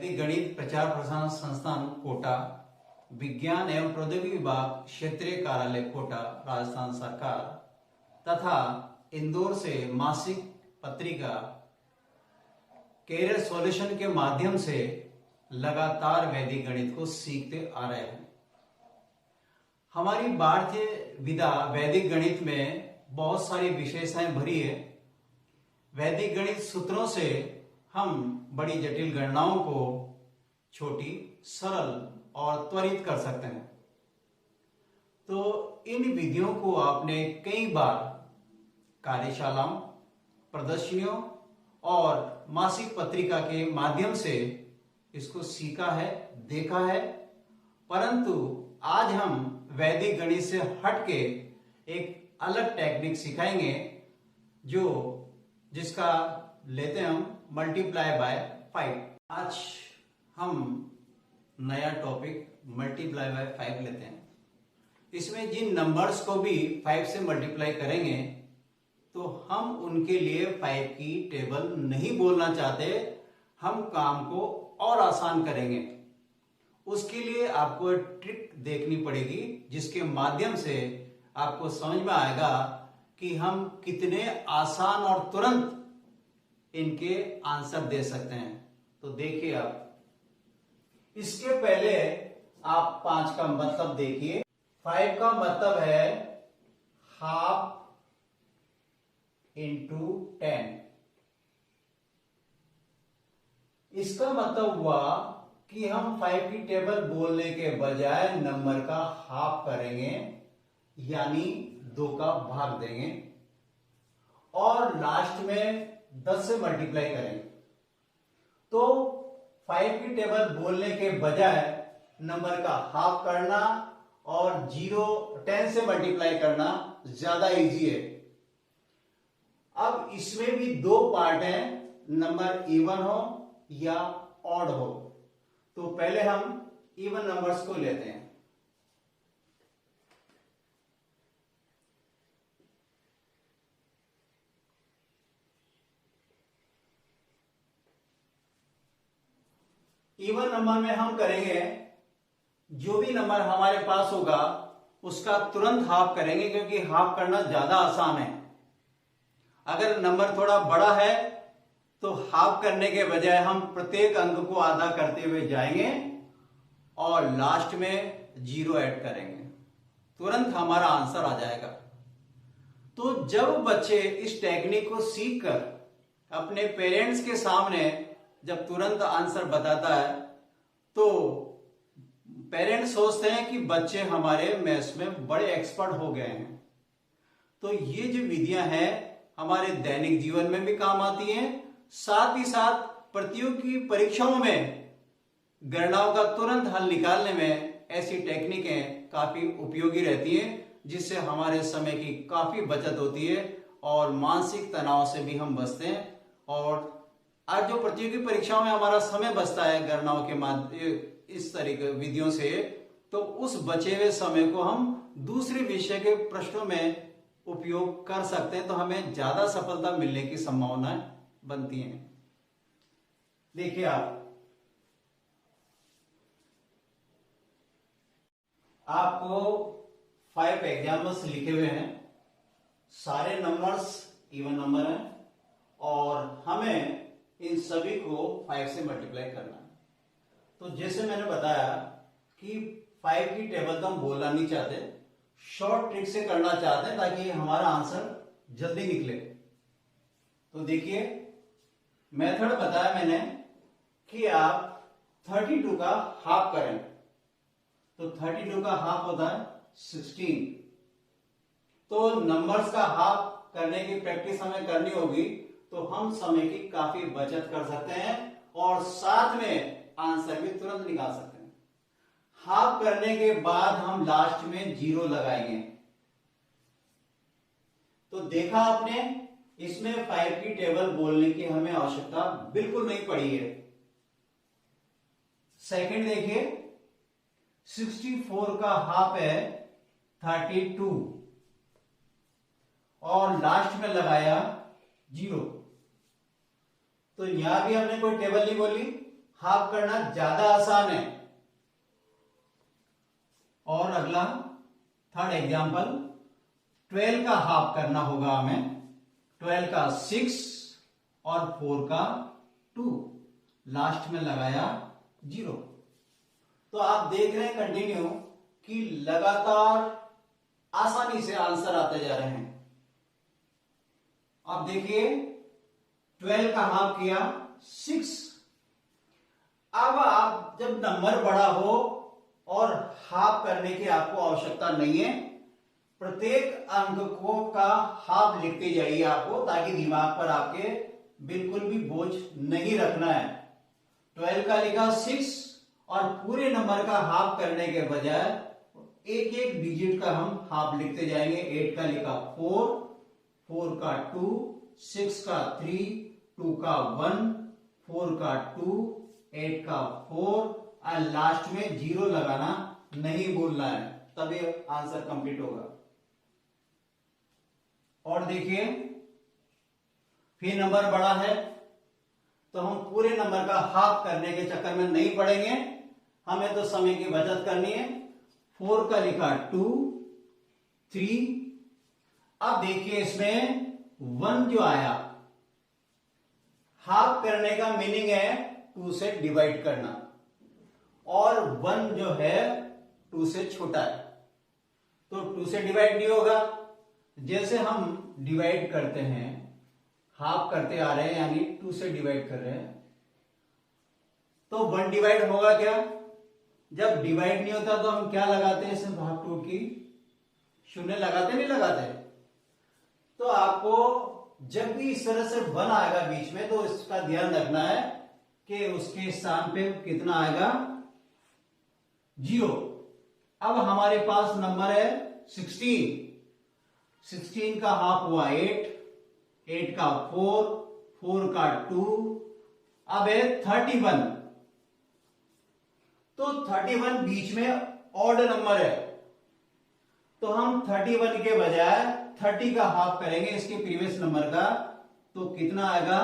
वैदिक गणित प्रचार प्रसार संस्थान कोटा, विज्ञान एवं प्रौद्योगिकी विभाग क्षेत्रीय कार्यालय कोटा, राजस्थान सरकार तथा इंदौर से मासिक पत्रिका कैरियर सॉल्यूशन के माध्यम से लगातार वैदिक गणित को सीखते आ रहे हैं। हमारी भारतीय विधा वैदिक गणित में बहुत सारी विशेषताएं भरी है। वैदिक गणित सूत्रों से हम बड़ी जटिल गणनाओं को छोटी, सरल और त्वरित कर सकते हैं। तो इन विधियों को आपने कई बार कार्यशालाओं, प्रदर्शनियों और मासिक पत्रिका के माध्यम से इसको सीखा है, देखा है, परंतु आज हम वैदिक गणित से हटके एक अलग टेक्निक सिखाएंगे जिसका लेते हैं हम मल्टीप्लाई बाय 5। आज हम नया टॉपिक मल्टीप्लाई बाय 5 लेते हैं। इसमें जिन नंबर्स को भी 5 से मल्टीप्लाई करेंगे तो हम उनके लिए 5 की टेबल नहीं बोलना चाहते, हम काम को और आसान करेंगे। उसके लिए आपको एक ट्रिक देखनी पड़ेगी जिसके माध्यम से आपको समझ में आएगा कि हम कितने आसान और तुरंत इनके आंसर दे सकते हैं। तो देखिए आप, इसके पहले आप 5 का मतलब देखिए। 5 का मतलब है हाफ इंटू 10। इसका मतलब हुआ कि हम 5 की टेबल बोलने के बजाय नंबर का हाफ करेंगे, यानी 2 का भाग देंगे और लास्ट में 10 से मल्टीप्लाई करेंगे। तो 5 की टेबल बोलने के बजाय नंबर का हाफ करना और 10 से मल्टीप्लाई करना ज्यादा इजी है। अब इसमें भी 2 पार्ट हैं, नंबर इवन हो या ऑड हो। तो पहले हम इवन नंबर्स को लेते हैं। इवन नंबर में हम करेंगे, जो भी नंबर हमारे पास होगा उसका तुरंत हाफ करेंगे, क्योंकि हाफ करना ज्यादा आसान है। अगर नंबर थोड़ा बड़ा है तो हाफ करने के बजाय हम प्रत्येक अंक को आधा करते हुए जाएंगे और लास्ट में 0 ऐड करेंगे, तुरंत हमारा आंसर आ जाएगा। तो जब बच्चे इस टेक्निक को सीखकर अपने पेरेंट्स के सामने जब तुरंत आंसर बताता है तो पेरेंट्स सोचते हैं कि बच्चे हमारे मैथ्स में बड़े एक्सपर्ट हो गए हैं। तो ये जो विधियां हैं हमारे दैनिक जीवन में भी काम आती हैं, साथ ही साथ प्रतियोगी परीक्षाओं में गणनाओं का तुरंत हल निकालने में ऐसी टेक्निकें काफी उपयोगी रहती हैं, जिससे हमारे समय की काफी बचत होती है और मानसिक तनाव से भी हम बचते हैं। और आज जो प्रतियोगी परीक्षाओं में हमारा समय बचता है गणनाओं के माध्यम इस तरीके विधियों से, तो उस बचे हुए समय को हम दूसरे विषय के प्रश्नों में उपयोग कर सकते हैं, तो हमें ज्यादा सफलता मिलने की संभावनाएं बनती हैं। देखिए आपको 5 एग्जाम्पल्स लिखे हुए हैं, सारे नंबर्स इवन नंबर हैं और हमें इन सभी को 5 से मल्टीप्लाई करना है। तो जैसे मैंने बताया कि 5 की टेबल तो हम बोलना नहीं चाहते, शॉर्ट ट्रिक से करना चाहते हैं ताकि हमारा आंसर जल्दी निकले। तो देखिए मेथड बताया मैंने कि आप 32 का हाफ करें, तो 32 का हाफ होता है 16। तो नंबर्स का हाफ करने की प्रैक्टिस हमें करनी होगी, तो हम समय की काफी बचत कर सकते हैं और साथ में आंसर भी तुरंत निकाल सकते हैं। हाफ करने के बाद हम लास्ट में 0 लगाएंगे। तो देखा आपने, इसमें 5 की टेबल बोलने की हमें आवश्यकता बिल्कुल नहीं पड़ी है। सेकंड देखिए, 64 का हाफ है 32 और लास्ट में लगाया 0। तो यहां भी हमने कोई टेबल नहीं बोली, हाफ करना ज्यादा आसान है। और अगला थर्ड एग्जांपल, 12 का हाफ करना होगा हमें। 12 का 6 और 4 का 2, लास्ट में लगाया 0। तो आप देख रहे हैं कंटिन्यू कि लगातार आसानी से आंसर आते जा रहे हैं। आप देखिए 12 का हाफ किया 6। अब आप जब नंबर बड़ा हो और हाफ करने की आपको आवश्यकता नहीं है, प्रत्येक अंक को का हाफ लिखते जाइए आपको, ताकि दिमाग पर आपके बिल्कुल भी बोझ नहीं रखना है। 12 का लिखा 6 और पूरे नंबर का हाफ करने के बजाय एक एक डिजिट का हम हाफ लिखते जाएंगे। 8 का लिखा 4, 4 का 2, 6 का 3, 2 का 1, 4 का 2, 8 का 4 और लास्ट में 0 लगाना नहीं भूलना है, तभी आंसर कंप्लीट होगा। और देखिए फिर नंबर बड़ा है तो हम पूरे नंबर का हाफ करने के चक्कर में नहीं पड़ेंगे, हमें तो समय की बचत करनी है। 4 का लिखा 2, 3। अब देखिए इसमें 1 जो आया, हाफ करने का मीनिंग है 2 से डिवाइड करना, और 1 जो है 2 से छोटा है, तो 2 से डिवाइड नहीं होगा। जैसे हम डिवाइड करते हैं, हाफ करते आ रहे हैं यानी 2 से डिवाइड कर रहे हैं, तो 1 डिवाइड होगा क्या? जब डिवाइड नहीं होता तो हम क्या लगाते हैं इसमें भाग टूट की? शून्य लगाते नहीं लगाते? तो आपको जब भी इस तरह से 1 आएगा बीच में, तो इसका ध्यान रखना है कि उसके स्थान पे कितना आएगा? 0। अब हमारे पास नंबर है 16। 16 का हाफ हुआ 8, 8 का 4, 4 का 2, अब है 31। तो 31 बीच में ऑड नंबर है, तो हम 31 के बजाय 30 का हाफ करेंगे इसके प्रीवियस नंबर का, तो कितना आएगा?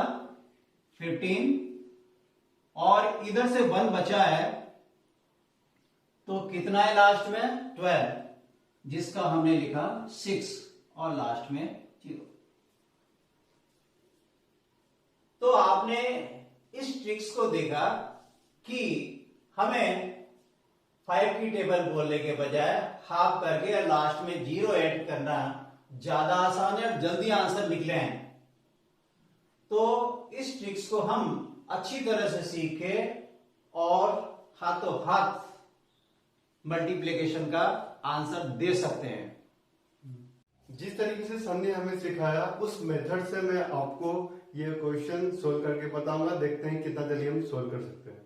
15। और इधर से 1 बचा है, तो कितना है लास्ट में? 12, जिसका हमने लिखा 6 और लास्ट में 0। तो आपने इस ट्रिक्स को देखा कि हमें 5 की टेबल बोलने के बजाय हाफ करके और लास्ट में 0 ऐड करना ज्यादा आसान है और जल्दी आंसर निकले हैं। तो इस ट्रिक्स को हम अच्छी तरह से सीखे और हाथों हाथ मल्टीप्लिकेशन का आंसर दे सकते हैं। जिस तरीके से सर ने हमें सिखाया उस मेथड से मैं आपको ये क्वेश्चन सोल्व करके बताऊंगा। देखते हैं कितना जल्दी हम सोल्व कर सकते हैं।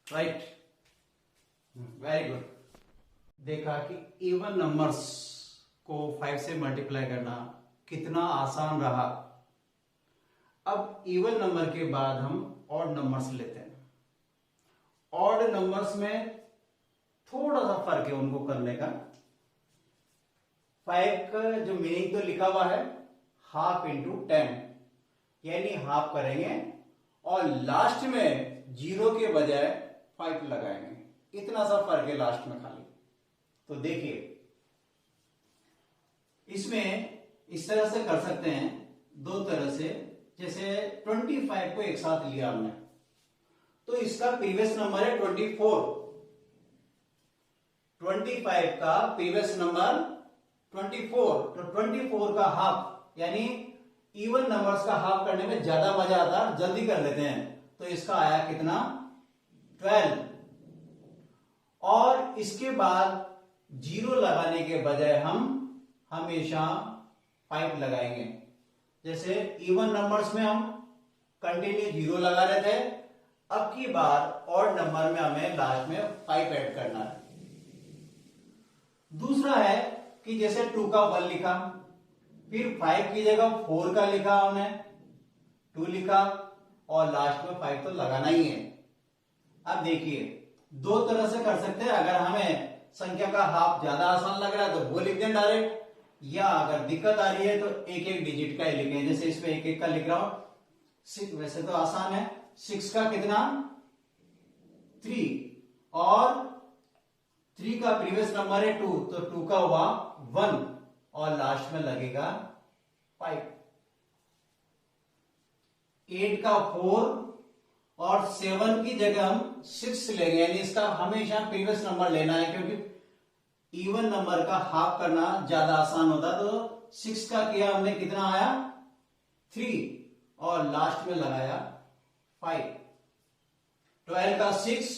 Right, very good. देखा कि इवन नंबर्स को 5 से मल्टीप्लाई करना कितना आसान रहा। अब इवन नंबर के बाद हम ऑड नंबर्स लेते हैं। ऑड नंबर्स में थोड़ा सा फर्क है उनको करने का। 5 का जो मीनिंग तो लिखा हुआ है हाफ इंटू 10, यानी हाफ करेंगे और लास्ट में 0 के बजाय 5 लगाएंगे। इतना सा फर्क है लास्ट में खाली। तो देखिए इसमें इस तरह से कर सकते हैं, दो तरह से। जैसे 25 को एक साथ लिया हमने, तो इसका प्रीवियस नंबर है 24। 25 का प्रीवियस नंबर 24, तो 24 का हाफ, यानी इवन नंबर्स का हाफ करने में ज्यादा मजा आता है, जल्दी कर लेते हैं। तो इसका आया कितना? 12। और इसके बाद जीरो लगाने के बजाय हम हमेशा 5 लगाएंगे। जैसे इवन नंबर्स में हम कंटिन्यू जीरो लगा रहे थे, अब की बार ऑड नंबर में हमें लास्ट में 5 ऐड करना है। दूसरा है कि जैसे 2 का 1 लिखा, फिर 5 की जगह 4 का लिखा हमने, 2 लिखा और लास्ट में 5 तो लगाना ही है। अब देखिए दो तरह से कर सकते हैं। अगर हमें संख्या का हाफ ज्यादा आसान लग रहा है तो वो लिख दें डायरेक्ट, या अगर दिक्कत आ रही है तो एक एक डिजिट का ही लिखें। जैसे इसमें एक एक का लिख रहा हूं, 6 वैसे तो आसान है, 6 का कितना 3 और 3 का प्रीवियस नंबर है 2, तो 2 का हुआ 1 और लास्ट में लगेगा 5। 8 का 4 और 7 की जगह हम 6 लेंगे, यानी इसका हमेशा प्रीवियस नंबर लेना है, क्योंकि इवन नंबर का हाफ करना ज्यादा आसान होता। तो 6 का किया हमने, कितना आया 3 और लास्ट में लगाया 5। 12 का 6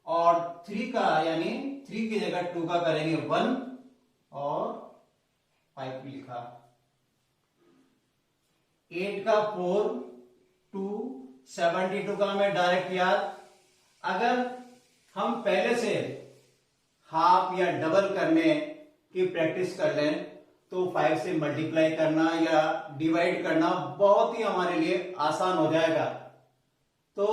और 3 का, यानी 3 की जगह 2 का करेंगे 1 और 5 लिखा। 8 का 4 2 72 का हमें डायरेक्ट याद। अगर हम पहले से हाफ या डबल करने की प्रैक्टिस कर लें तो 5 से मल्टीप्लाई करना या डिवाइड करना बहुत ही हमारे लिए आसान हो जाएगा। तो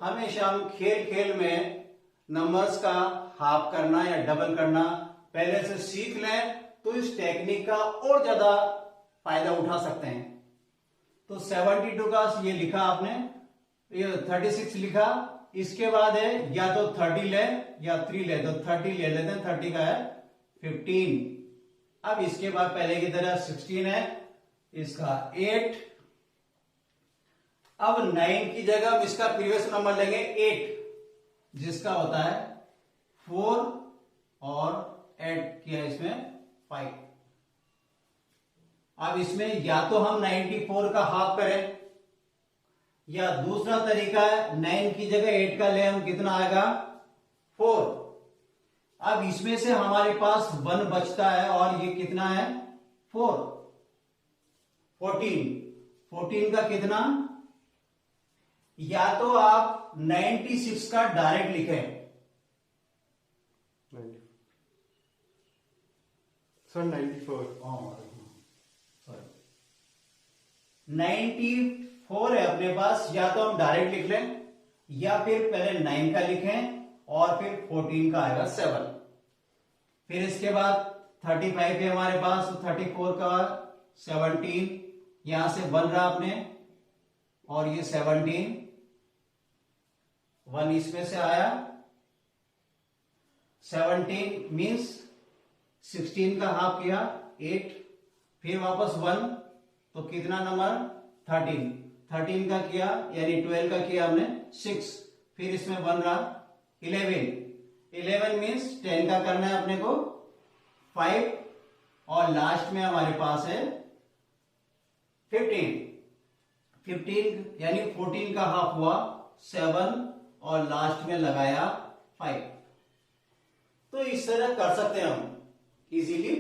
हमेशा हम खेल खेल में नंबर्स का हाफ करना या डबल करना पहले से सीख लें तो इस टेक्निक का और ज्यादा फायदा उठा सकते हैं। तो 72 का ये लिखा आपने, ये 36 लिखा, इसके बाद है या तो 30 ले या 3 ले, तो 30 ले लेते हैं, 30 का है 15। अब इसके बाद पहले की तरह 16 है, इसका 8। अब 9 की जगह हम इसका प्रीवियस नंबर लेंगे 8, जिसका होता है 4 और ऐड किया इसमें 5। अब इसमें या तो हम 94 का हाफ करें, या दूसरा तरीका है 9 की जगह 8 का ले, हम कितना आएगा 4। अब इसमें से हमारे पास 1 बचता है और ये कितना है 4। 14 का कितना, या तो आप 96 का डायरेक्ट लिखें, सर 94 सॉरी 94 है अपने पास, या तो हम डायरेक्ट लिख लें या फिर पहले 9 का लिखें और फिर 14 का आएगा 7। फिर इसके बाद 35 है हमारे पास, 34 का 17, यहां से बन रहा अपने, और ये 17 1 इसमें से आया, 17 मीन्स 16 का हाफ किया 8, फिर वापस 1, तो कितना नंबर 13 का किया, यानी 12 का किया हमने 6, फिर इसमें बन रहा 11 मीन्स 10 का करना है अपने को 5, और लास्ट में हमारे पास है 15 यानी 14 का हाफ हुआ 7 और लास्ट में लगाया 5। तो इस तरह कर सकते हैं हम इजीली।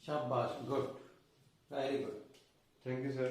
शाबाश, good, very good. Thank you sir.